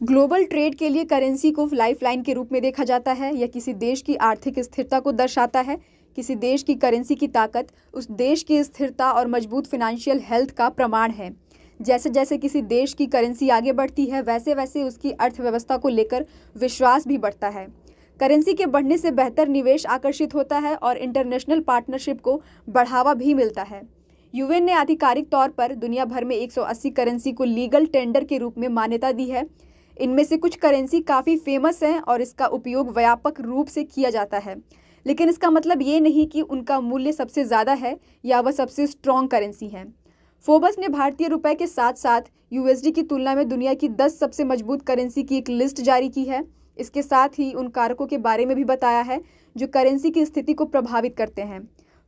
Global trade के लिए currency को लाइफलाइन के रूप में देखा जाता है। यह किसी देश की आर्थिक स्थिरता को दर्शाता है। किसी देश की करेंसी की ताकत उस देश की स्थिरता और मजबूत फाइनेंशियल हेल्थ का प्रमाण है। जैसे जैसे किसी देश की करेंसी आगे बढ़ती है, वैसे वैसे उसकी अर्थव्यवस्था को लेकर विश्वास भी बढ़ता है। करेंसी के बढ़ने से बेहतर निवेश आकर्षित होता है और इंटरनेशनल पार्टनरशिप को बढ़ावा भी मिलता है। यूएन ने आधिकारिक तौर पर दुनिया भर में 180 करेंसी को लीगल टेंडर के रूप में मान्यता दी है। इनमें से कुछ करेंसी काफ़ी फेमस हैं और इसका उपयोग व्यापक रूप से किया जाता है, लेकिन इसका मतलब ये नहीं कि उनका मूल्य सबसे ज़्यादा है या वह सबसे स्ट्रॉन्ग करेंसी हैं। फोर्ब्स ने भारतीय रुपए के साथ साथ यूएसडी की तुलना में दुनिया की 10 सबसे मजबूत करेंसी की एक लिस्ट जारी की है। इसके साथ ही उन कारकों के बारे में भी बताया है जो करेंसी की स्थिति को प्रभावित करते हैं।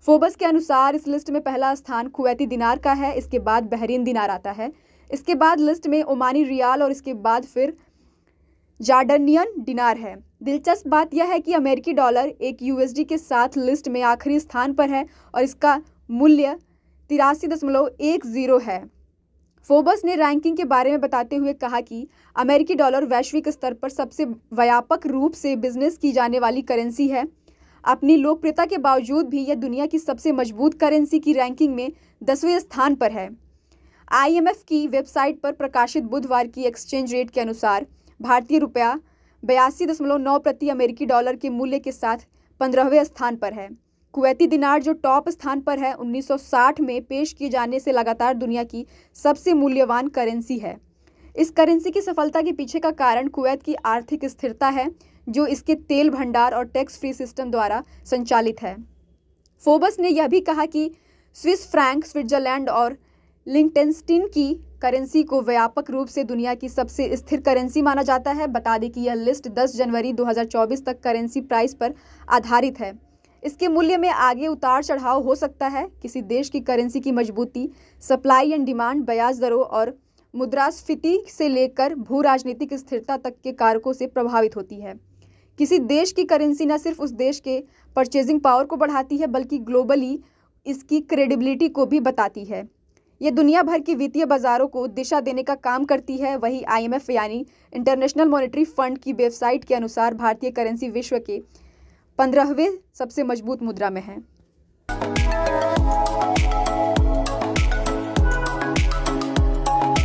फोर्ब्स के अनुसार इस लिस्ट में पहला स्थान कुवैती दिनार का है, इसके बाद बहरीन दिनार आता है, इसके बाद लिस्ट में ओमानी रियाल और इसके बाद फिर जॉर्डनियन दिनार है। दिलचस्प बात यह है कि अमेरिकी डॉलर एक यूएसडी के साथ लिस्ट में आखिरी स्थान पर है और इसका मूल्य 83.10 है। फोर्ब्स ने रैंकिंग के बारे में बताते हुए कहा कि अमेरिकी डॉलर वैश्विक स्तर पर सबसे व्यापक रूप से बिजनेस की जाने वाली करेंसी है। अपनी लोकप्रियता के बावजूद भी यह दुनिया की सबसे मजबूत करेंसी की रैंकिंग में 10वें स्थान पर है। आईएमएफ की वेबसाइट पर प्रकाशित बुधवार की एक्सचेंज रेट के अनुसार भारतीय रुपया 82.9 प्रति अमेरिकी डॉलर के मूल्य के साथ 15वें स्थान पर है। कुवैती दिनार जो टॉप स्थान पर है, 1960 में पेश किए जाने से लगातार दुनिया की सबसे मूल्यवान करेंसी है। इस करेंसी की सफलता के पीछे का कारण कुवैत की आर्थिक स्थिरता है, जो इसके तेल भंडार और टैक्स फ्री सिस्टम द्वारा संचालित है। फोर्ब्स ने यह भी कहा कि स्विस फ्रैंक, स्विट्जरलैंड और लिंक्टेनस्टीन की करेंसी को व्यापक रूप से दुनिया की सबसे स्थिर करेंसी माना जाता है। बता दें कि यह लिस्ट 10 जनवरी 2024 तक करेंसी प्राइस पर आधारित है। इसके मूल्य में आगे उतार चढ़ाव हो सकता है। किसी देश की करेंसी की मजबूती सप्लाई एंड डिमांड, ब्याज दरों और मुद्रास्फीति से लेकर भू राजनीतिक स्थिरता तक के कारकों से प्रभावित होती है। किसी देश की करेंसी न सिर्फ उस देश के परचेजिंग पावर को बढ़ाती है, बल्कि ग्लोबली इसकी क्रेडिबिलिटी को भी बताती है। ये दुनिया भर के वित्तीय बाजारों को दिशा देने का काम करती है। वहीं आईएमएफ यानी इंटरनेशनल मॉनेटरी फंड की वेबसाइट के अनुसार भारतीय करेंसी विश्व के 15वें सबसे मजबूत मुद्रा में है।